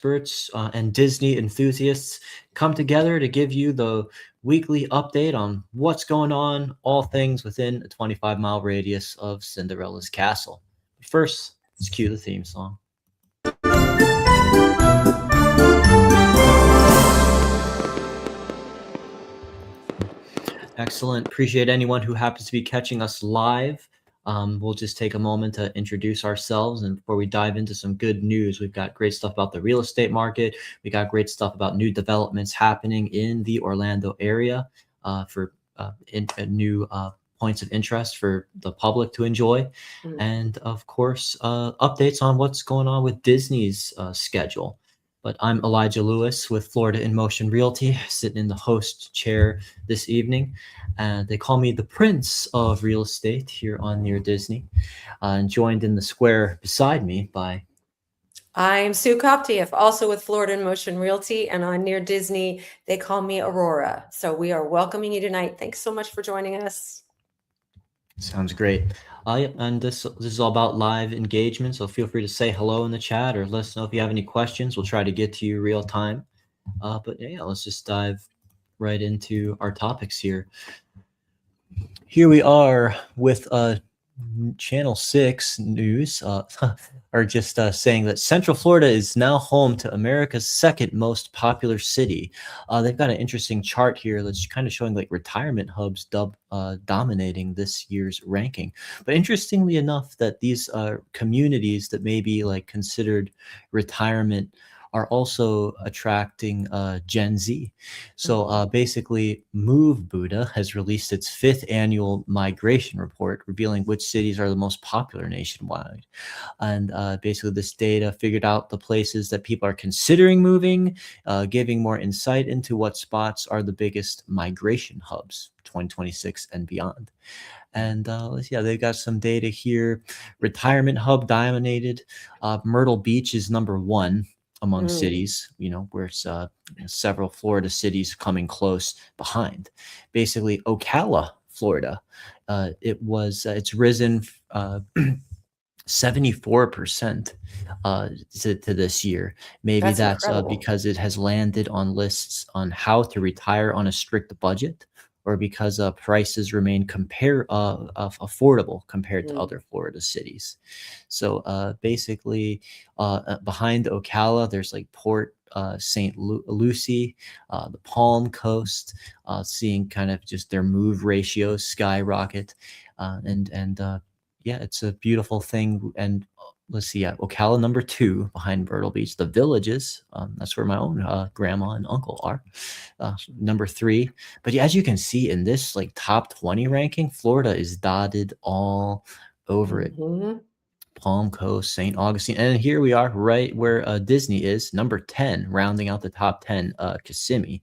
experts and Disney enthusiasts come together to give you the weekly update on what's going on, all things within a 25-mile radius of Cinderella's castle. First, let's cue the theme song. Excellent. Appreciate anyone who happens to be catching us live. We'll just take a moment to introduce ourselves. And before we dive into some good news, we've got great stuff about the real estate market. We got great stuff about new developments happening in the Orlando area for new points of interest for the public to enjoy. And of course, updates on what's going on with Disney's schedule. But I'm Elijah Lewis with Florida in Motion Realty, sitting in the host chair this evening. And they call me the Prince of Real Estate here on Near Disney. And joined in the square beside me by... I'm Sue Koptiev, also with Florida in Motion Realty, and on Near Disney, they call me Aurora. So we are welcoming you tonight. Thanks so much for joining us. Sounds great. And this is all about live engagement, so feel free to say hello in the chat or let us know if you have any questions. We'll try to get to you real time. But yeah, let's just dive right into our topics here. Here we are with Channel 6 news, are just saying that Central Florida is now home to America's second most popular city. They've got an interesting chart here that's kind of showing like retirement hubs dominating this year's ranking. But interestingly enough, that these communities that may be like considered retirement are also attracting Gen Z. So basically, Move Buddha has released its 5th annual migration report, revealing which cities are the most popular nationwide. And basically, this data figured out the places that people are considering moving, giving more insight into what spots are the biggest migration hubs, 2026 and beyond. And yeah, they've got some data here. Retirement hub dominated. Myrtle Beach is number 1 among cities, where it's several Florida cities coming close behind. Basically, Ocala, Florida, it's risen 74% to this year. Maybe that's because it has landed on lists on how to retire on a strict budget, or because prices remain affordable compared to other Florida cities. So basically, behind Ocala, there's like Port St. Lucie, the Palm Coast, seeing kind of just their move ratios skyrocket. Yeah, it's a beautiful thing. And let's see, Ocala number 2 behind Myrtle Beach. The Villages, that's where my own grandma and uncle are, number 3. But yeah, as you can see in this like top 20 ranking, Florida is dotted all over it. Palm Coast, St. Augustine, and here we are right where Disney is, number 10, rounding out the top 10, Kissimmee.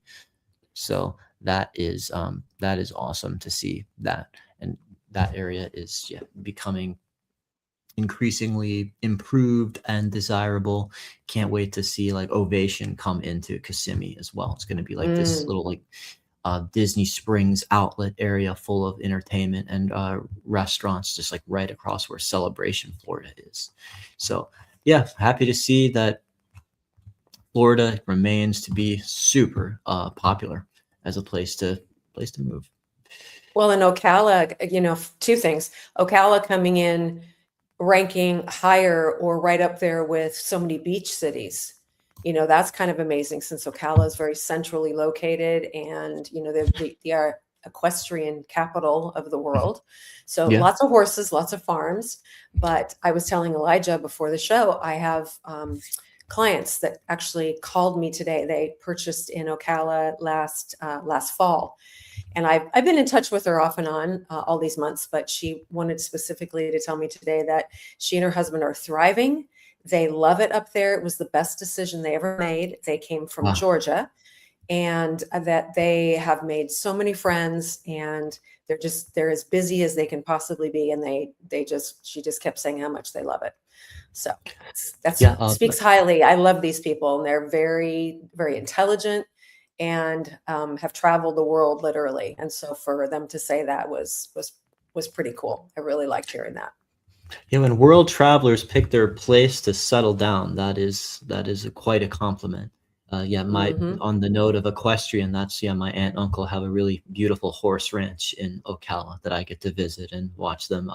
So that is awesome to see that, and that area is becoming increasingly improved and desirable. Can't wait to see like Ovation come into Kissimmee as well. It's going to be like this little like Disney Springs outlet area full of entertainment and restaurants just like right across where Celebration Florida is. So yeah, happy to see that Florida remains to be super popular as a place to move. Well, in Ocala, 2 things. Ocala coming in ranking higher or right up there with so many beach cities. That's kind of amazing, since Ocala is very centrally located, and they are equestrian capital of the world. So lots of horses, lots of farms. But I was telling Elijah before the show, I have clients that actually called me today. They purchased in Ocala last fall. And I've been in touch with her off and on all these months, but she wanted specifically to tell me today that she and her husband are thriving. They love it up there. It was the best decision they ever made. They came from Georgia, and that they have made so many friends, and they're as busy as they can possibly be. And she just kept saying how much they love it. So that speaks highly. I love these people, and they're very, very intelligent, and have traveled the world literally. And so for them to say that was pretty cool. I really liked hearing that. Yeah, when world travelers pick their place to settle down, that is quite a compliment. Yeah, my Hmm. on the note of equestrian, that's yeah, my aunt and uncle have a really beautiful horse ranch in Ocala that I get to visit and watch them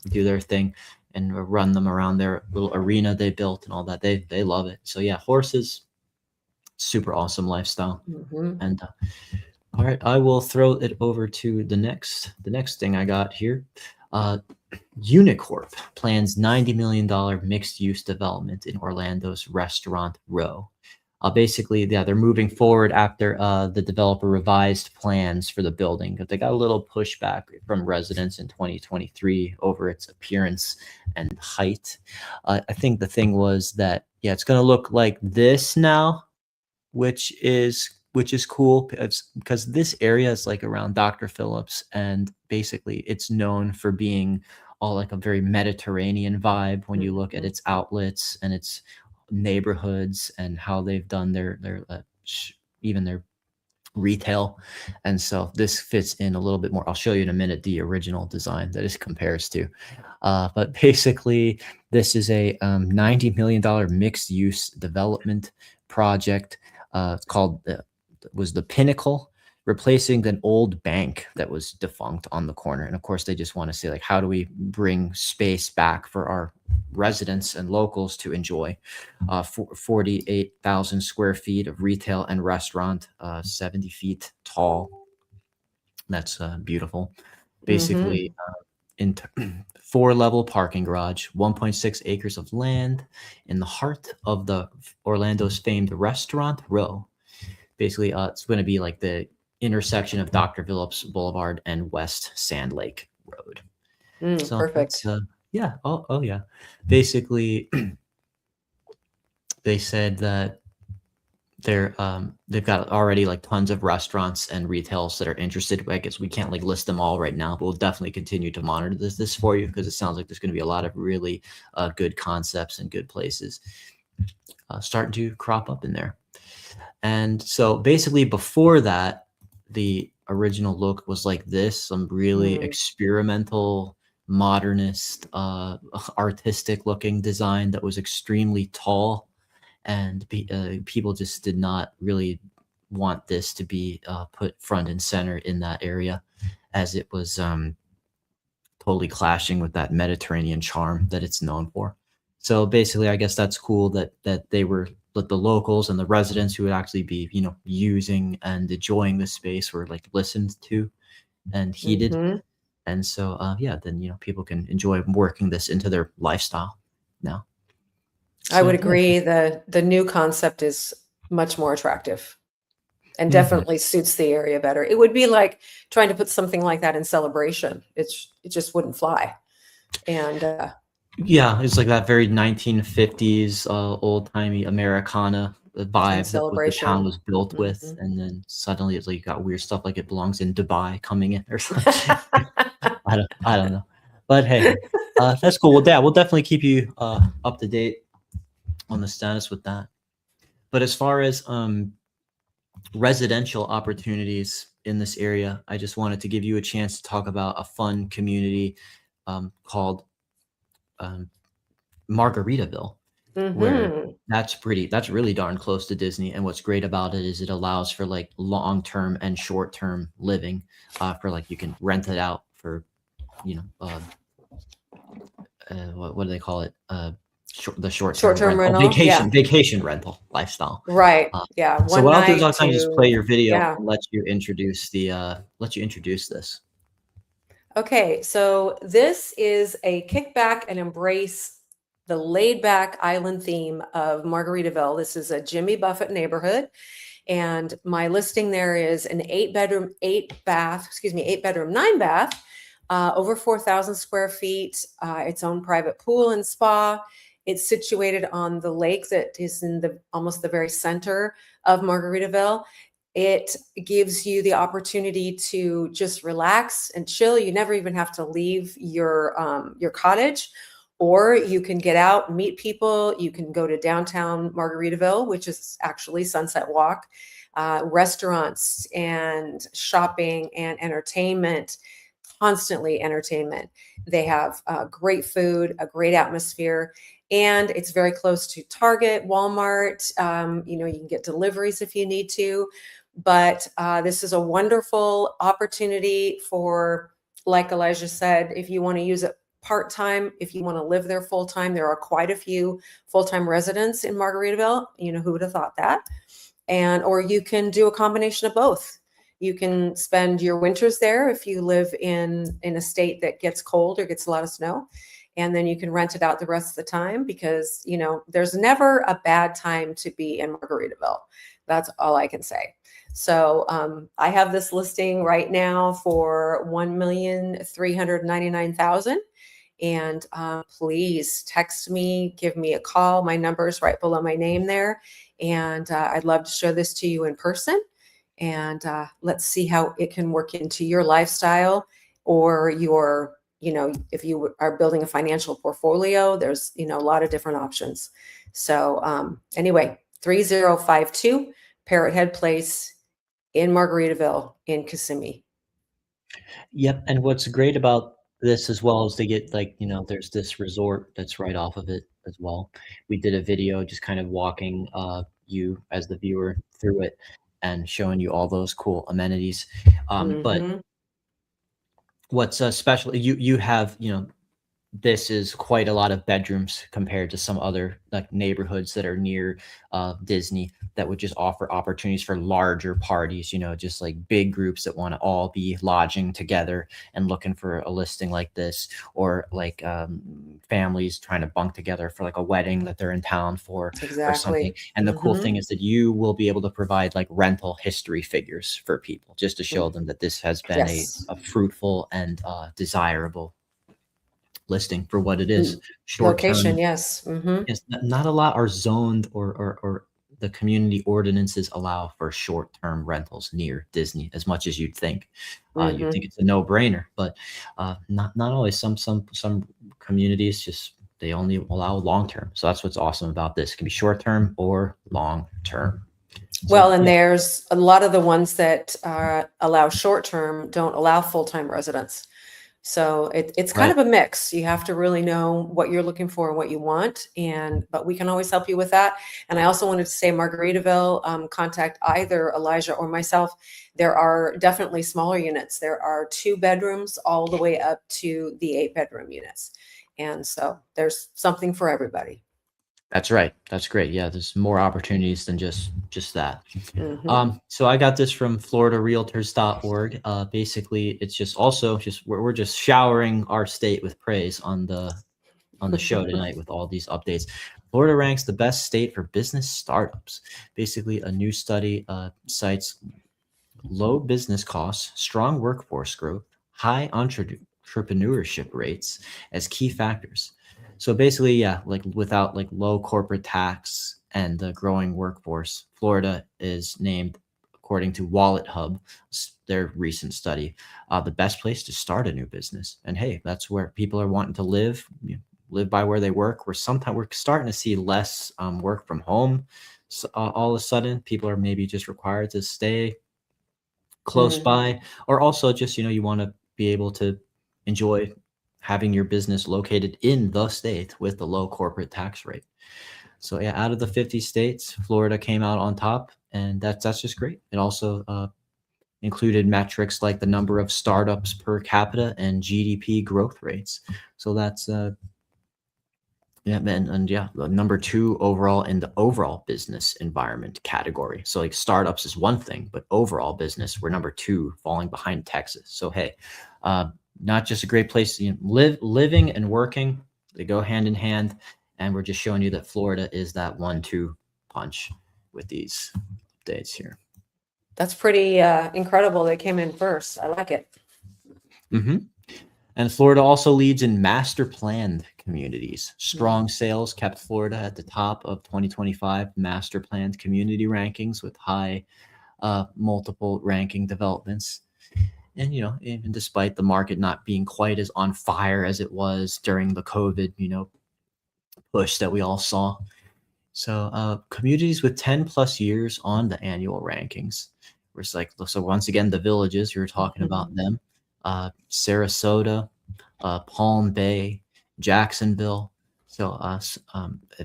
do their thing and run them around their little arena they built and all that. They love it. So yeah, horses, super awesome lifestyle. Hmm. And all right, I will throw it over to the next thing I got here. Uh, Unicorp plans $90 million mixed-use development in Orlando's Restaurant Row. Basically, yeah, they're moving forward after the developer revised plans for the building, but they got a little pushback from residents in 2023 over its appearance and height. I think the thing was that, yeah, it's going to look like this now, which is cool because this area is like around Dr. Phillips, and basically it's known for being all like a very Mediterranean vibe when you look at Hmm. its outlets and its neighborhoods and how they've done even their retail. And so this fits in a little bit more. I'll show you in a minute the original design that it compares to. But basically, this is a $90 million mixed use development project. It's called was the Pinnacle, replacing an old bank that was defunct on the corner. And of course, they just want to say, like, how do we bring space back for our residents and locals to enjoy? 48,000 square feet of retail and restaurant, 70 feet tall. That's beautiful. Hmm. Basically, in four-level parking garage, 1.6 acres of land in the heart of the Orlando's famed Restaurant Row. Basically, it's going to be like the intersection of Dr. Phillips Boulevard and West Sand Lake Road. So that's Perfect. yeah. Oh yeah. Basically, they said that they've got already like tons of restaurants and retails that are interested. I guess we can't like list them all right now, but we'll definitely continue to monitor this for you because it sounds like there's going to be a lot of really good concepts and good places starting to crop up in there. And so basically before that, the original look was like this, some really Mm. experimental, modernist, artistic looking design that was extremely tall. And people just did not really want this to be put front and center in that area, as it was totally clashing with that Mediterranean charm that it's known for. So basically, I guess that's cool that they were that the locals and the residents who would actually be using and enjoying the space were like listened to and heeded. Hmm. And so yeah, then people can enjoy working this into their lifestyle now. I would So yeah. agree. The new concept is much more attractive and Mhm. definitely suits the area better. It would be like trying to put something like that in Celebration. It just wouldn't fly. And Yeah, it's like that very 1950s old-timey Americana in vibe that what the town Celebration. was built with, Mhm. and then suddenly it's like you got weird stuff like it belongs in Dubai coming in or something. I don't know. But hey, that's cool. Well, yeah, we'll definitely keep you up to date on the status with that. But as far as residential opportunities in this area, I just wanted to give you a chance to talk about a fun community called um, Margaritaville, where Hmm. that's really darn close to Disney. And what's great about it is it allows for like long-term and short-term living, for like you can rent it out for, you know, what do they call it? The short-term Short-term rental, rental. Yeah. vacation rental lifestyle. Right. Uh, Yeah. so One what I'll do is night I'll kind of just play to, your video yeah. and let you introduce this. Okay, so this is a kickback and embrace the laid back island theme of Margaritaville. This is a Jimmy Buffett neighborhood. And my listing there is an 8 bedroom, 8 bath, 8 bedroom, 9 bath, over 4,000 square feet, its own private pool and spa. It's situated on the lake that is in the almost the very center of Margaritaville. It gives you the opportunity to just relax and chill. You never even have to leave your cottage, or you can get out, meet people. You can go to downtown Margaritaville, which is actually Sunset Walk, restaurants and shopping and entertainment. constantly entertainment. They have great food, a great atmosphere, and it's very close to Target, Walmart. You know, you can get deliveries if you need to, but this is a wonderful opportunity for, like Elijah said, if you want to use it part-time, if you want to live there full-time. There are quite a few full-time residents in Margaritaville. You know, who would have thought that? And or you can do a combination of both. You can spend your winters there if you live in a state that gets cold or gets a lot of snow, and then you can rent it out the rest of the time, because you know there's never a bad time to be in Margaritaville. That's all I can say. So I have this listing right now for 1,399,000. And please text me, give me a call. My number is right below my name there. And I'd love to show this to you in person. And let's see how it can work into your lifestyle, or your, you know, if you are building a financial portfolio, there's, you know, a lot of different options. So anyway, 3052 Parrot Head Place in Margaritaville in Kissimmee. Yep, and what's great about this as well is they get like, there's this resort that's right off of it as well. We did a video just kind of walking you as the viewer through it and showing you all those cool amenities. But Hmm. what's special, you have, this is quite a lot of bedrooms compared to some other like neighborhoods that are near Disney that would just offer opportunities for larger parties, just like big groups that want to all be lodging together and looking for a listing like this, or like families trying to bunk together for like a wedding that they're in town for or something. Exactly. And the cool thing is that you will be able to provide like rental history figures for people just to show them that this has been Yes. a fruitful and desirable listing for what it is. Short Location, term, yes. yes, not a lot are zoned, or the community ordinances allow for short term rentals near Disney as much as you'd think. You'd think Hmm. it's a no brainer, but not always. Some communities just they only allow long term. So that's what's awesome about this. It can be short term or long term. So Well, and yeah, there's a lot of the ones that allow short term don't allow full time residents. So it's kind right. of a mix. You have to really know what you're looking for and what you want. And but we can always help you with that. And I also wanted to say, Margaritaville, contact either Elijah or myself. There are definitely smaller units. There are 2 bedrooms all the way up to the 8 bedroom units. And so there's something for everybody. That's right. That's great. Yeah, there's more opportunities than just that. Hmm. So I got this from floridarealtors.org. Basically, it's just also just we're just showering our state with praise on the show tonight with all these updates. Florida ranks the best state for business startups. Basically, a new study cites low business costs, strong workforce growth, high entrepreneurship rates as key factors. So basically, yeah, like without like low corporate tax and the growing workforce, Florida is named, according to Wallet Hub, their recent study, the best place to start a new business. And hey, that's where people are wanting to live, live by where they work. We're starting to see less work from home. So, all of a sudden, people are maybe just required to stay close Hmm. by, or also just you want to be able to enjoy having your business located in the state with the low corporate tax rate. So yeah, out of the 50 states, Florida came out on top, and that's just great. It also included metrics like the number of startups per capita and GDP growth rates. So that's yeah, and yeah, the number 2 overall in the overall business environment category. So like startups is one thing, but overall business, we're number 2, falling behind Texas. So hey, not just a great place to living and working, they go hand in hand, and we're just showing you that Florida is that 1-2 punch with these updates here. That's pretty incredible. They came in first. I like it. Hmm. And Florida also leads in master planned communities. Mm. Strong sales kept Florida at the top of 2025 master planned community rankings with high multiple ranking developments. And, even despite the market not being quite as on fire as it was during the COVID, push that we all saw. So, communities with 10 plus years on the annual rankings. Where it's like, so once again, the villages, you're talking about them. Sarasota, Palm Bay, Jacksonville. So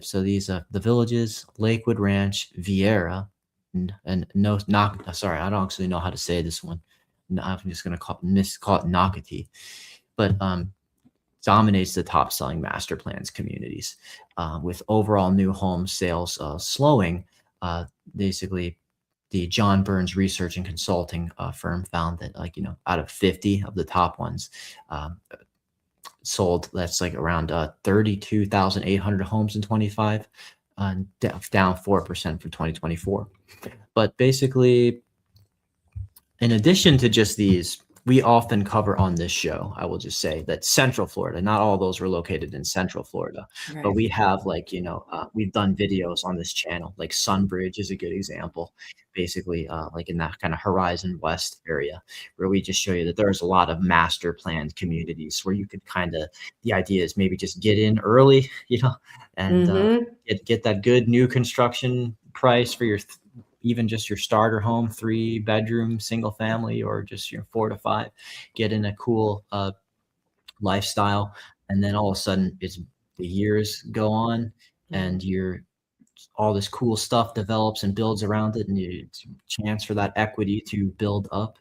so these the villages: Lakewood Ranch, Vieira, and no, not sorry, I don't actually know how to say this one. No, I'm just gonna call it Nocatee, but dominates the top selling master plans communities, with overall new home sales slowing. Uh, Basically, the John Burns Research and Consulting firm found that, like, out of 50 of the top ones, um, sold, that's like around 32,800 homes in 25, down 4% from 2024. But basically, in addition to just these, we often cover on this show, I will just say that Central Florida, not all those were located in Central Florida, but Right. we have, like, we've done videos on this channel, like Sunbridge is a good example, basically, like in that kind of Horizon West area, where we just show you that there's a lot of master planned communities where you could kind of, the idea is maybe just get in early, and Mm-hmm. get that good new construction price for your even just your starter home, 3 bedroom, single family, or just your 4 to 5, get in a cool lifestyle. And then all of a sudden the years go on, Mm-hmm. and all this cool stuff develops and builds around it. And it's a chance for that equity to build up.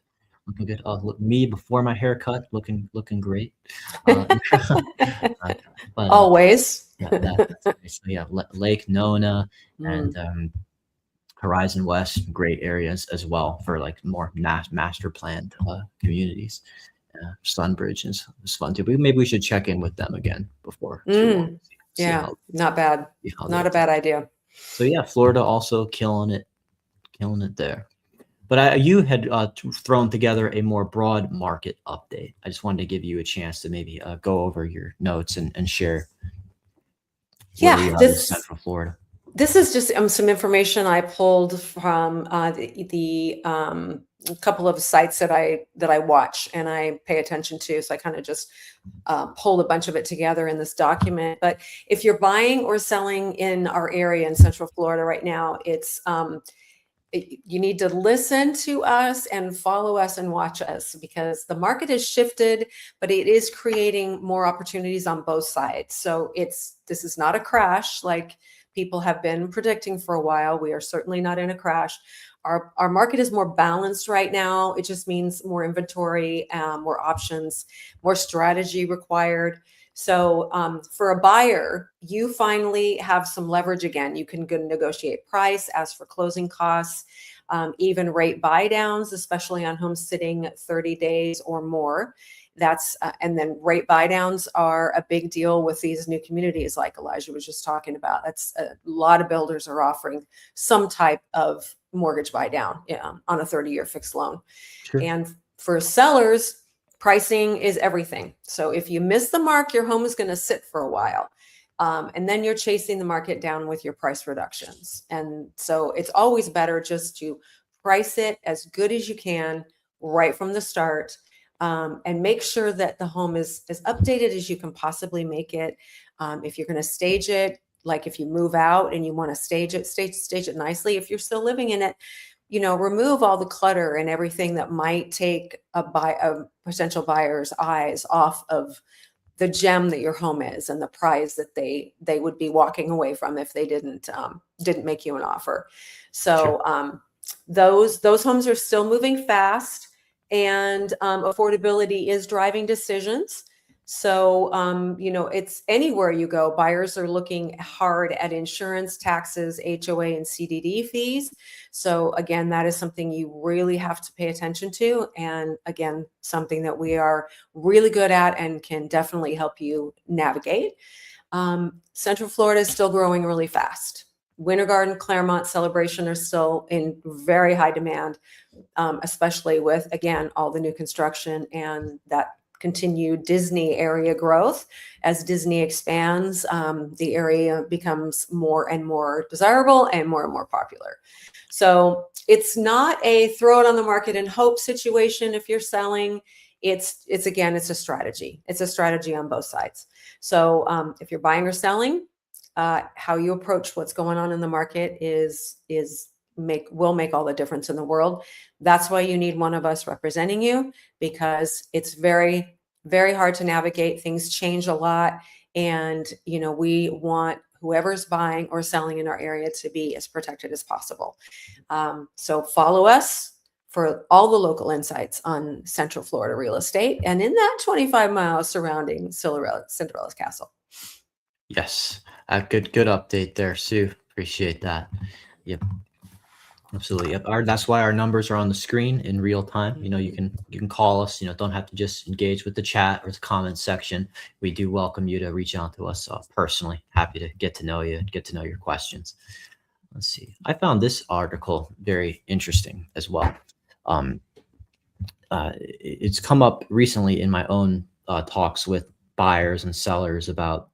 Looking good. Look, me before my haircut, looking great. Uh, uh, but Always. yeah, that's nice. So yeah, Lake Nona and Mm. Horizon West, great areas as well for like more master planned communities. Sunbridge is fun too. But maybe we should check in with them again before too long. Mm. See Yeah, how not bad. they're Not a bad doing. idea. So yeah, Florida also killing it there. But you had thrown together a more broad market update. I just wanted to give you a chance to maybe go over your notes and share where Yeah, we are with this Central Florida. this is just some information I pulled from couple of sites that I watch and I pay attention to. So I kind of just pulled a bunch of it together in this document. But if you're buying or selling in our area in Central Florida right now, you need to listen to us and follow us and watch us because the market has shifted, but it is creating more opportunities on both sides. So this is not a crash like people have been predicting for a while. We are certainly not in a crash. Our market is more balanced right now. It just means more inventory, more options, more strategy required. So for a buyer, you finally have some leverage again. You can go negotiate price, ask for closing costs, even rate buy downs, especially on homes sitting 30 days or more. And then rate buy downs are a big deal with these new communities like Elijah was just talking about. That's a lot of builders are offering some type of mortgage buy down, on a 30-year fixed loan. Sure. And for sellers, pricing is everything. So if you miss the mark, your home is going to sit for a while. And then you're chasing the market down with your price reductions. And so it's always better just to price it as good as you can right from the start, and make sure that the home is as updated as you can possibly make it. If you're going to stage it, like if you move out and you want to stage it nicely, if you're still living in it, remove all the clutter and everything that might take a potential buyer's eyes off of the gem that your home is and the prize that they would be walking away from if they didn't make you an offer. Sure. So those homes are still moving fast, and affordability is driving decisions. So it's anywhere you go, buyers are looking hard at insurance, taxes, HOA, and CDD fees. So again, that is something you really have to pay attention to, and again, something that we are really good at and can definitely help you navigate. Central Florida is still growing really fast. Winter Garden, Claremont, Celebration are still in very high demand, especially with, again, all the new construction and that continued Disney area growth. As Disney expands, the area becomes more and more desirable and more popular. So it's not a throw it on the market and hope situation if you're selling. It's again, it's a strategy. It's a strategy on both sides. So if you're buying or selling, how you approach what's going on in the market is will make all the difference in the world. That's why you need one of us representing you, because it's very, very hard to navigate. Things change a lot. And, we want whoever's buying or selling in our area to be as protected as possible. So follow us for all the local insights on Central Florida real estate and in that 25 miles surrounding Cinderella's Castle. Yes, good update there, Sue. Appreciate that. Yep, absolutely. Yep. That's why our numbers are on the screen in real time. You can call us. Don't have to just engage with the chat or the comment section. We do welcome you to reach out to us personally. Happy to get to know you and get to know your questions. Let's see. I found this article very interesting as well. It's come up recently in my own talks with buyers and sellers about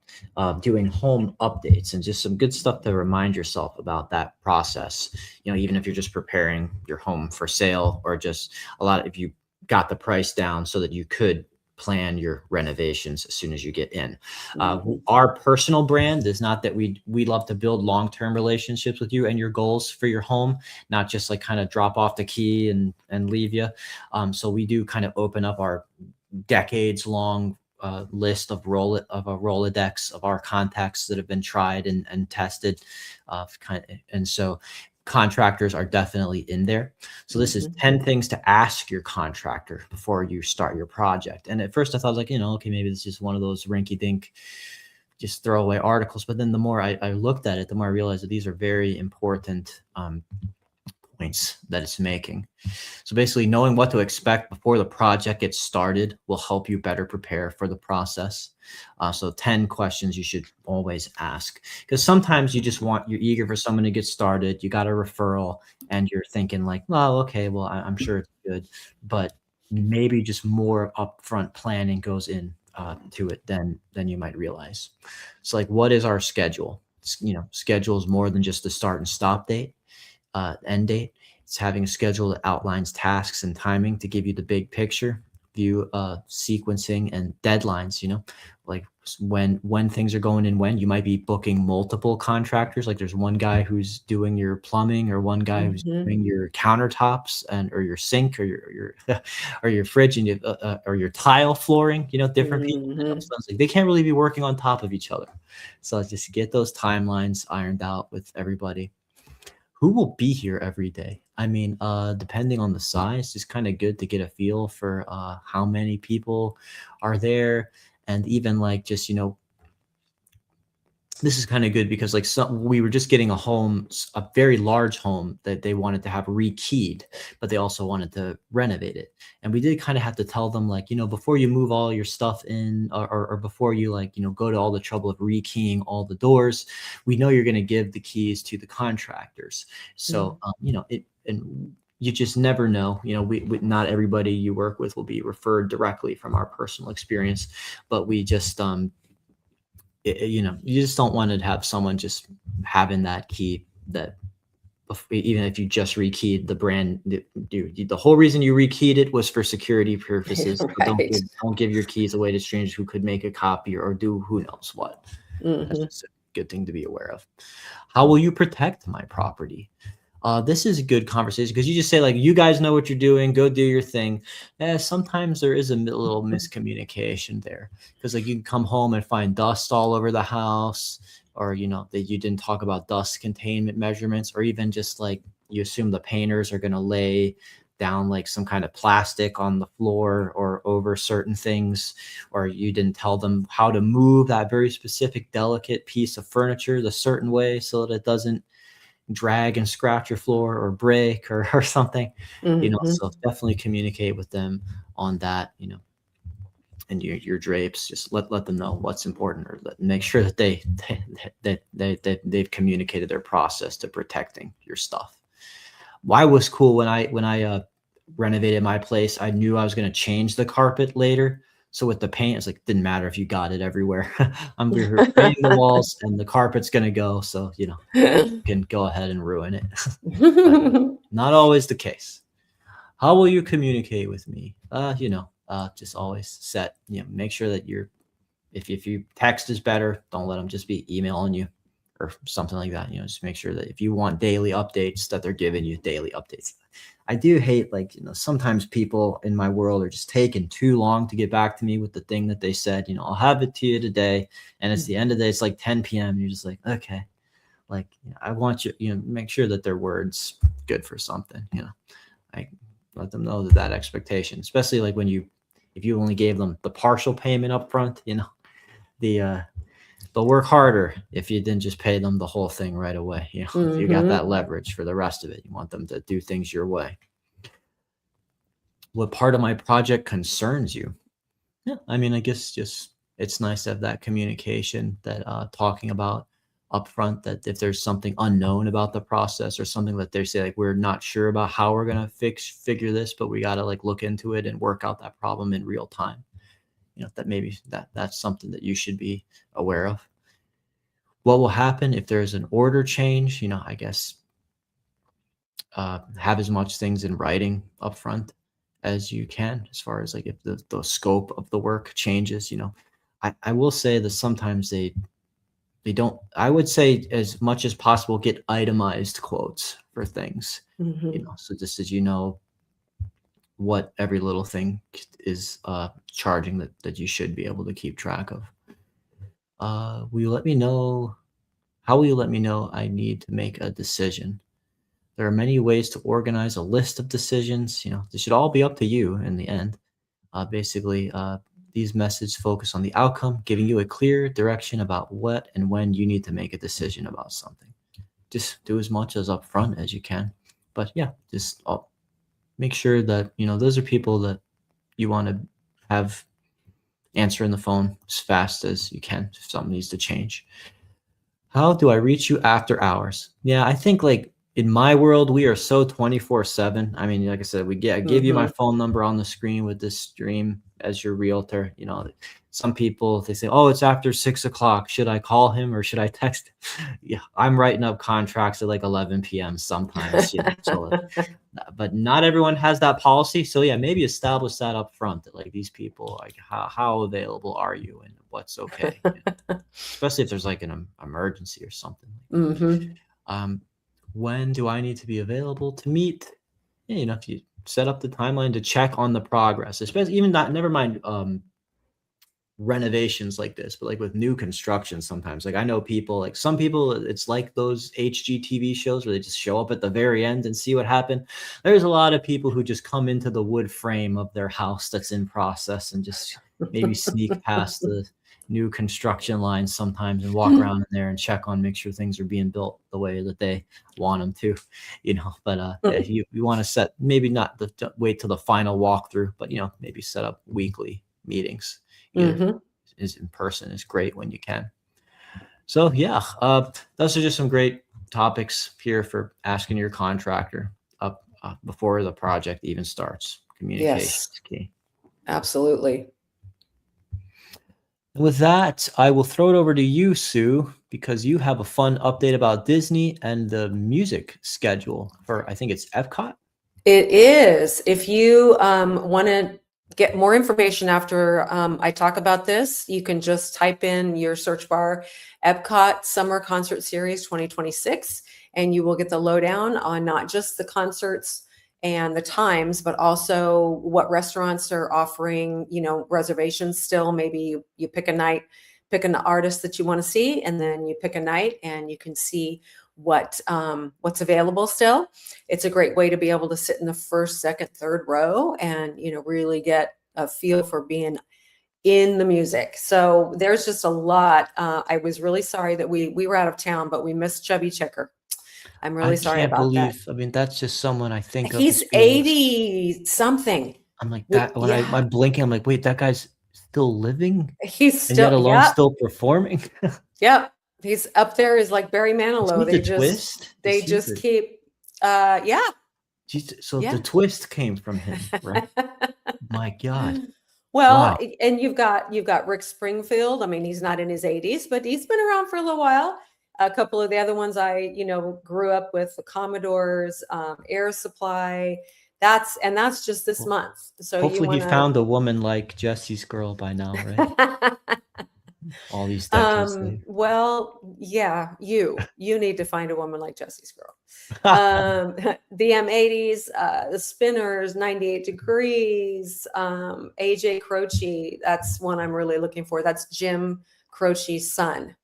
doing home updates, and just some good stuff to remind yourself about that process. Even if you're just preparing your home for sale, or just if you got the price down so that you could plan your renovations as soon as you get in. Our personal brand is not that we love to build long-term relationships with you and your goals for your home, not just like kind of drop off the key and leave you. So we do kind of open up our decades long list of a Rolodex of our contacts that have been tried and tested. And so contractors are definitely in there. So this is 10 things to ask your contractor before you start your project. And at first I thought, I was like, okay, maybe this is just one of those rinky dink, just throw away articles. But then the more I looked at it, the more I realized that these are very important points that it's making. So basically, knowing what to expect before the project gets started will help you better prepare for the process. So 10 questions you should always ask, because sometimes you're eager for someone to get started. You got a referral and you're thinking like, well, okay, well, I'm sure it's good, but maybe just more upfront planning goes in to it than you might realize. So like, what is our schedule? Schedule is more than just the start and stop date, end date. It's having a schedule that outlines tasks and timing to give you the big picture view, sequencing and deadlines. Like when things are going in. When you might be booking multiple contractors, like there's one guy who's doing your plumbing, or one guy who's doing your countertops or your sink, or your or your fridge, and or your tile flooring. Different people. So it's like they can't really be working on top of each other. So just get those timelines ironed out with everybody. Who will be here every day? I mean, depending on the size, it's kind of good to get a feel for how many people are there. And even like just, this is kind of good because like we were just getting a very large home that they wanted to have rekeyed, but they also wanted to renovate it. And we did kind of have to tell them like, before you move all your stuff in, or before you like, go to all the trouble of rekeying all the doors, we know you're going to give the keys to the contractors. So, and you just never know, we not everybody you work with will be referred directly from our personal experience, but we just, you just don't want to have someone just having that key that even if you just rekeyed the brand, the whole reason you rekeyed it was for security purposes. Right. Don't give your keys away to strangers who could make a copy or do who knows what. That's just a good thing to be aware of. How will you protect my property? This is a good conversation because you just say like, you guys know what you're doing, go do your thing. Sometimes there is a little miscommunication there, because like you can come home and find dust all over the house, or that you didn't talk about dust containment measurements, or even just like you assume the painters are going to lay down like some kind of plastic on the floor or over certain things, or you didn't tell them how to move that very specific delicate piece of furniture the certain way so that it doesn't drag and scratch your floor or break or something. So definitely communicate with them on that, and your drapes. Just let them know what's important, or make sure that they've communicated their process to protecting your stuff. Why was cool when I renovated my place, I knew I was going to change the carpet later. So with the paint, it's like, didn't matter if you got it everywhere. I'm painting the walls and the carpet's going to go. So, you can go ahead and ruin it. Not always the case. How will you communicate with me? Just always set, make sure that if you text is better, don't let them just be emailing you. or something like that. Just make sure that if you want daily updates, that they're giving you daily updates. I do hate, like, sometimes people in my world are just taking too long to get back to me with the thing that they said. I'll have it to you today, and it's the end of the day. It's like 10 p.m. You're just like, okay, like, I want you, make sure that their word's good for something. I let them know that expectation, especially like if you only gave them the partial payment up front, the they'll work harder if you didn't just pay them the whole thing right away. If you got that leverage for the rest of it, you want them to do things your way. What part of my project concerns you? Yeah, I mean, I guess just it's nice to have that communication, that talking about upfront, that if there's something unknown about the process or something that they say, like, we're not sure about how we're gonna figure this, but we gotta like look into it and work out that problem in real time. That maybe that's something that you should be aware of. What will happen if there's an order change? I guess have as much things in writing upfront as you can, as far as like if the scope of the work changes. I will say that sometimes they don't. I would say as much as possible get itemized quotes for things. So just as what every little thing is charging, that you should be able to keep track of. Will you let me know? How will you let me know I need to make a decision? There are many ways to organize a list of decisions. This should all be up to you in the end. Basically, these messages focus on the outcome, giving you a clear direction about what and when you need to make a decision about something. Just do as much as upfront as you can. But yeah, just make sure that, those are people that you want to have answering the phone as fast as you can if something needs to change. How do I reach you after hours? Yeah, I think, like, in my world, we are so 24/7. I mean, like I said, I give you my phone number on the screen with this stream as your realtor. Some people, they say, oh, it's after 6 o'clock. Should I call him or should I text? Yeah, I'm writing up contracts at like 11 p.m. sometimes, so but not everyone has that policy. So yeah, maybe establish that up front, that like these people, like how available are you and what's okay, especially if there's like an emergency or something. When do I need to be available to meet? Yeah, if you set up the timeline to check on the progress, especially even not, never mind renovations like this, but like with new construction, sometimes, like, I know people, like some people, it's like those HGTV shows where they just show up at the very end and see what happened. There's a lot of people who just come into the wood frame of their house that's in process and just maybe sneak past the new construction lines sometimes and walk around in there and check on, make sure things are being built the way that they want them to, but if you want to set, maybe not wait till the final walkthrough, but maybe set up weekly meetings. Is in person is great when you can. So yeah, those are just some great topics here for asking your contractor up before the project even starts. Communication is key. Absolutely. And with that, I will throw it over to you, Sue, because you have a fun update about Disney and the music schedule for, I think it's Epcot. It is. If you want to get more information after I talk about this, you can just type in your search bar Epcot Summer Concert Series 2026, and you will get the lowdown on not just the concerts and the times, but also what restaurants are offering, reservations still. Maybe you pick a night, pick an artist that you want to see, and then you pick a night and you can see what's available still. It's a great way to be able to sit in the first, second, third row and, really get a feel for being in the music. So there's just a lot. I was really sorry that we were out of town, but we missed Chubby Checker. I'm really sorry about that. I mean, that's just someone I think of He's as being 80 something. I'm like that when I'm blinking, I'm like, wait, that guy's still living? He's And yet still, alone still performing? Yep. He's up there is like Barry Manilow. The twist? They just keep, yeah. So the twist came from him, right? My God. Well, wow. And you've got Rick Springfield. I mean, he's not in his 80s, but he's been around for a little while. A couple of the other ones I, grew up with, the Commodores, Air Supply. That's just this month. So hopefully he found a woman like Jesse's girl by now, right? all these decades later. Well, yeah, you need to find a woman like Jesse's girl. The M80s, the Spinners, 98 Degrees, AJ Croce. That's one I'm really looking for. That's Jim Croce's son.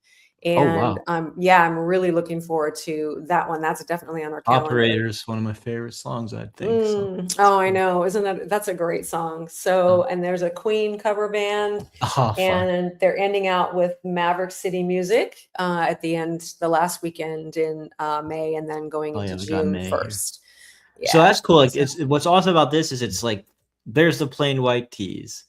Oh, And wow. yeah, I'm really looking forward to that one. That's definitely on our calendar. Operator is one of my favorite songs, I think. So it's Oh, I cool. know. That's a great song. So, and there's a Queen cover band, Oh, fun. and they're ending out with Maverick City Music at the last weekend in May, and then going Oh, yeah, into we got June May here. 1st. So Yeah. that's cool. Like, So. it's what's awesome about this is it's like there's the plain white tees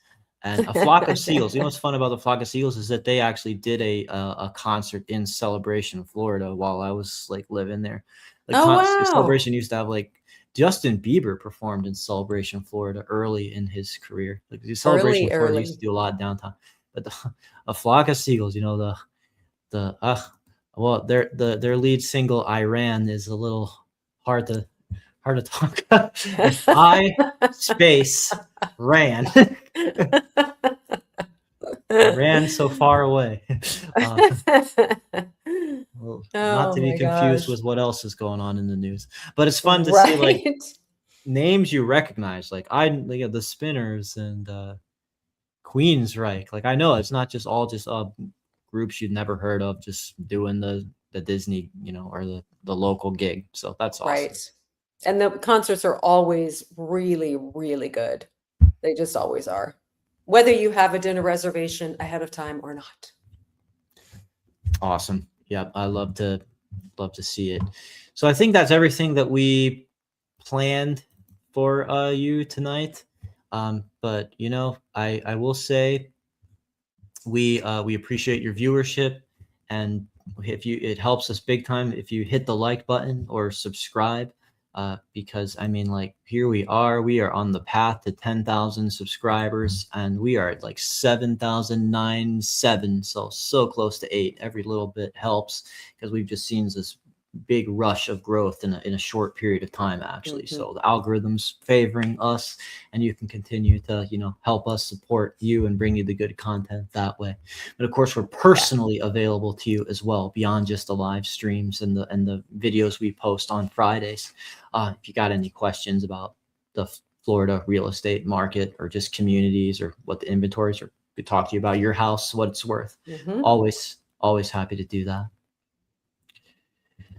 and a flock of seagulls. You know what's fun about the flock of seagulls is that they actually did a concert in Celebration, Florida, while I was like living there. Like Oh, wow. Celebration used to have like Justin Bieber performed in Celebration, Florida, early in his career. Like the Celebration, Florida used to Early. do a lot downtown, but a flock of seagulls. You know the well their lead single Iran is a little hard to talk. If I space ran, I ran so far away. Well, not Oh to be my confused gosh. with what else is going on in the news, but it's fun to see like Right. names you recognize. Like the Spinners and Queensryche. Like I know it's not just all just groups you've never heard of, just doing the Disney, or the local gig. So that's awesome. Right. And the concerts are always really, really good. They just always are. Whether you have a dinner reservation ahead of time or not. Awesome. Yeah, I love to see it. So I think that's everything that we planned for you tonight. But I will say we appreciate your viewership, and if it helps us big time if you hit the like button or subscribe, because I mean, like, here we are on the path to 10,000 subscribers, and we are at like 7,097, so close to 8. Every little bit helps because we've just seen this big rush of growth in a short period of time, actually. Mhm. So the algorithm's favoring us, and you can continue to help us support you and bring you the good content that way. But of course, we're personally available to you as well, beyond just the live streams and the videos we post on Fridays. If you got any questions about the Florida real estate market, or just communities, or what the inventories, or we talk to you about your house, what it's worth, Mhm. always happy to do that.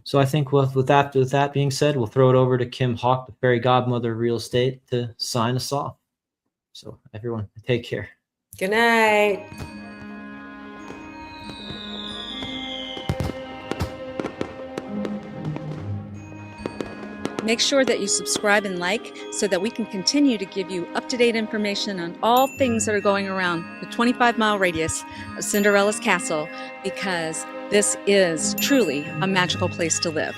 So I think with that being said, we'll throw it over to Kim Hawk, the fairy godmother of real estate, to sign us off. So everyone, take care. Good night. Make sure that you subscribe and like so that we can continue to give you up-to-date information on all things that are going around the 25-mile radius of Cinderella's castle, because this is truly a magical place to live.